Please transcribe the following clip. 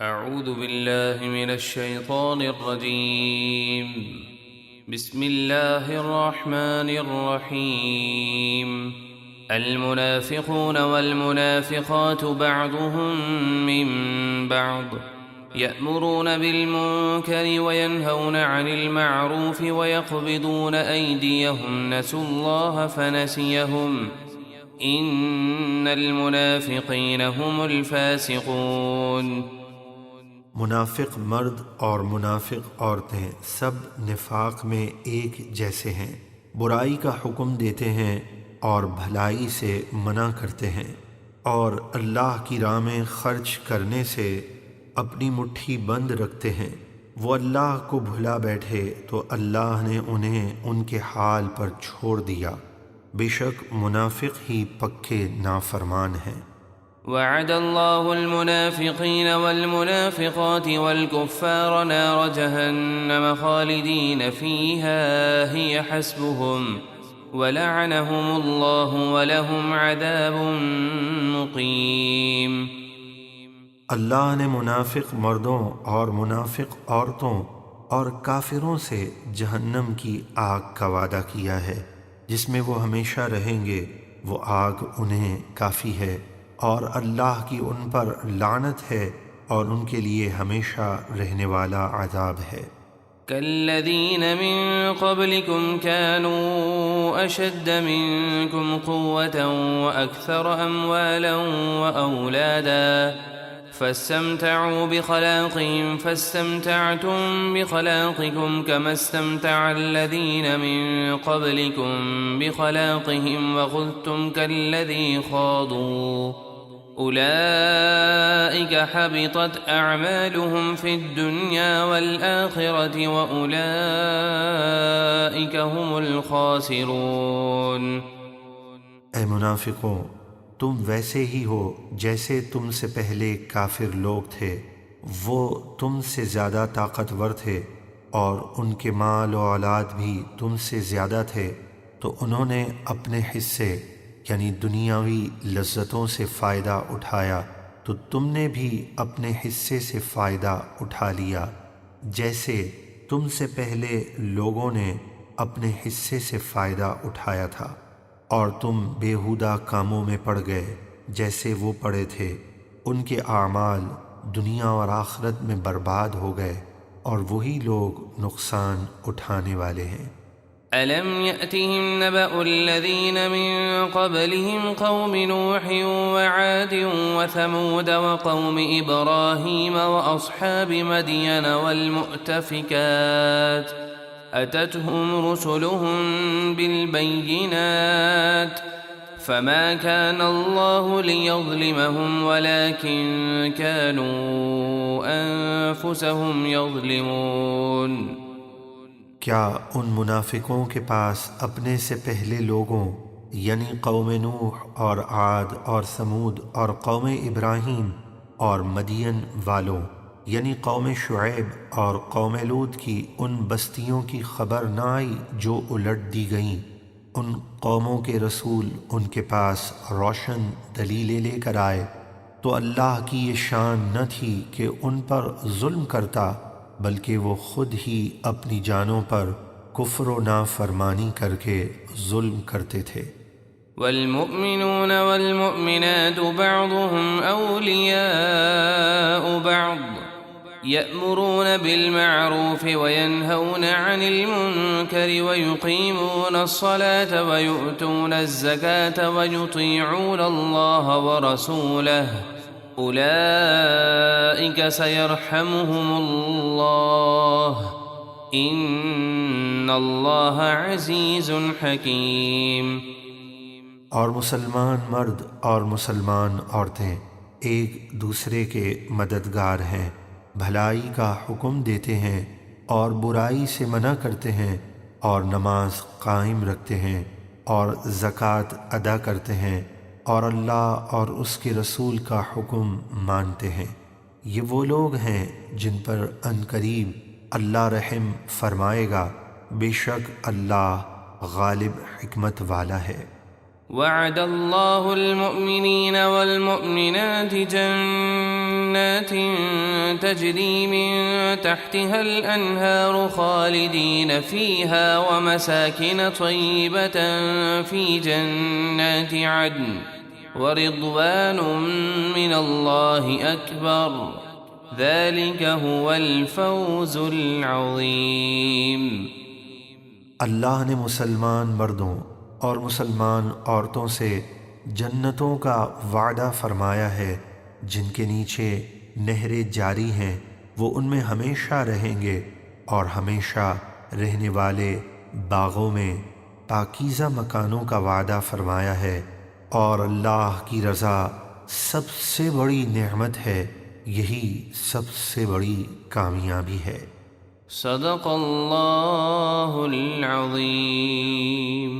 أعوذ بالله من الشيطان الرجيم. بسم الله الرحمن الرحيم. المنافقون والمنافقات بعضهم من بعض يأمرون بالمنكر وينهون عن المعروف ويقبضون أيديهم نسوا الله فنسيهم إن المنافقين هم الفاسقون. منافق مرد اور منافق عورتیں سب نفاق میں ایک جیسے ہیں، برائی کا حکم دیتے ہیں اور بھلائی سے منع کرتے ہیں، اور اللہ کی راہ میں خرچ کرنے سے اپنی مٹھی بند رکھتے ہیں۔ وہ اللہ کو بھلا بیٹھے تو اللہ نے انہیں ان کے حال پر چھوڑ دیا، بے شک منافق ہی پکے نافرمان ہیں۔ وعد الله المنافقين والمنافقات والكفار نار جهنم خالدين فيها هي حسبهم ولعنهم الله ولهم عذاب مقيم۔ اللہ نے منافق مردوں اور منافق عورتوں اور کافروں سے جہنم کی آگ کا وعدہ کیا ہے جس میں وہ ہمیشہ رہیں گے، وہ آگ انہیں کافی ہے، اور اللہ کی ان پر لعنت ہے اور ان کے لیے ہمیشہ رہنے والا عذاب ہے۔ كالذين من قبلكم كانوا أشد منكم قوة وأكثر أموالا وأولادا فاستمتعوا بخلاقهم فاستمتعتم بخلاقكم كما استمتع الذين من قبلكم بخلاقهم وخذتم كالذي خاضوا أولئك حبطت أعمالهم في الدنيا والآخرة وأولئك هم الخاسرون۔ اے منافقوں، تم ویسے ہی ہو جیسے تم سے پہلے کافر لوگ تھے، وہ تم سے زیادہ طاقتور تھے اور ان کے مال و اولاد بھی تم سے زیادہ تھے، تو انہوں نے اپنے حصے یعنی دنیاوی لذتوں سے فائدہ اٹھایا تو تم نے بھی اپنے حصے سے فائدہ اٹھا لیا، جیسے تم سے پہلے لوگوں نے اپنے حصے سے فائدہ اٹھایا تھا، اور تم بیہودہ کاموں میں پڑ گئے جیسے وہ پڑے تھے۔ ان کے اعمال دنیا اور آخرت میں برباد ہو گئے اور وہی لوگ نقصان اٹھانے والے ہیں۔ أَلَمْ يَأْتِهِمْ نَبَأُ الَّذِينَ مِن قَبْلِهِمْ قَوْمِ نُوحٍ وَعَادٍ وَثَمُودَ وَقَوْمِ إِبْرَاهِيمَ وَأَصْحَابِ مَدْيَنَ وَالْمُؤْتَفِكَاتِ أَتَتْهُمْ رُسُلُهُم بِالْبَيِّنَاتِ فَمَا كَانَ اللَّهُ لِيَظْلِمَهُمْ وَلَكِن كَانُوا أَنفُسَهُمْ يَظْلِمُونَ۔ کیا ان منافقوں کے پاس اپنے سے پہلے لوگوں یعنی قوم نوح اور عاد اور ثمود اور قوم ابراہیم اور مدین والوں یعنی قوم شعیب اور قوم لوط کی ان بستیوں کی خبر نہ آئی جو الٹ دی گئیں؟ ان قوموں کے رسول ان کے پاس روشن دلیلیں لے کر آئے تو اللہ کی یہ شان نہ تھی کہ ان پر ظلم کرتا، بلکہ وہ خود ہی اپنی جانوں پر کفر و نافرمانی کر کے ظلم کرتے تھے۔ والمؤمنون والمؤمنات بعضهم أولياء بعض يأمرون بالمعروف وينهون عن المنكر ويقيمون الصلاة ويؤتون الزكاة ويطيعون الله ورسوله أولئك سيرحمهم الله إن الله عزيز حكيم۔ اور مسلمان مرد اور مسلمان عورتیں ایک دوسرے کے مددگار ہیں، بھلائی کا حکم دیتے ہیں اور برائی سے منع کرتے ہیں، اور نماز قائم رکھتے ہیں اور زکوٰۃ ادا کرتے ہیں، اور اللہ اور اس کے رسول کا حکم مانتے ہیں۔ یہ وہ لوگ ہیں جن پر عنقریب اللہ رحم فرمائے گا، بے شک اللہ غالب حکمت والا ہے۔ وعد الله المؤمنين والمؤمنات جنات جنات تجري من تحتها الأنهار خالدين فيها ومساكن طيبة في جنات عدن ورضوان من الله أكبر ذلك هو الفوز العظيم۔ اللہ نے مسلمان مردوں اور مسلمان عورتوں سے جنتوں کا وعدہ فرمایا ہے جن کے نیچے نہریں جاری ہیں، وہ ان میں ہمیشہ رہیں گے، اور ہمیشہ رہنے والے باغوں میں پاکیزہ مکانوں کا وعدہ فرمایا ہے، اور اللہ کی رضا سب سے بڑی نعمت ہے، یہی سب سے بڑی کامیابی ہے۔ صدق اللہ العظیم۔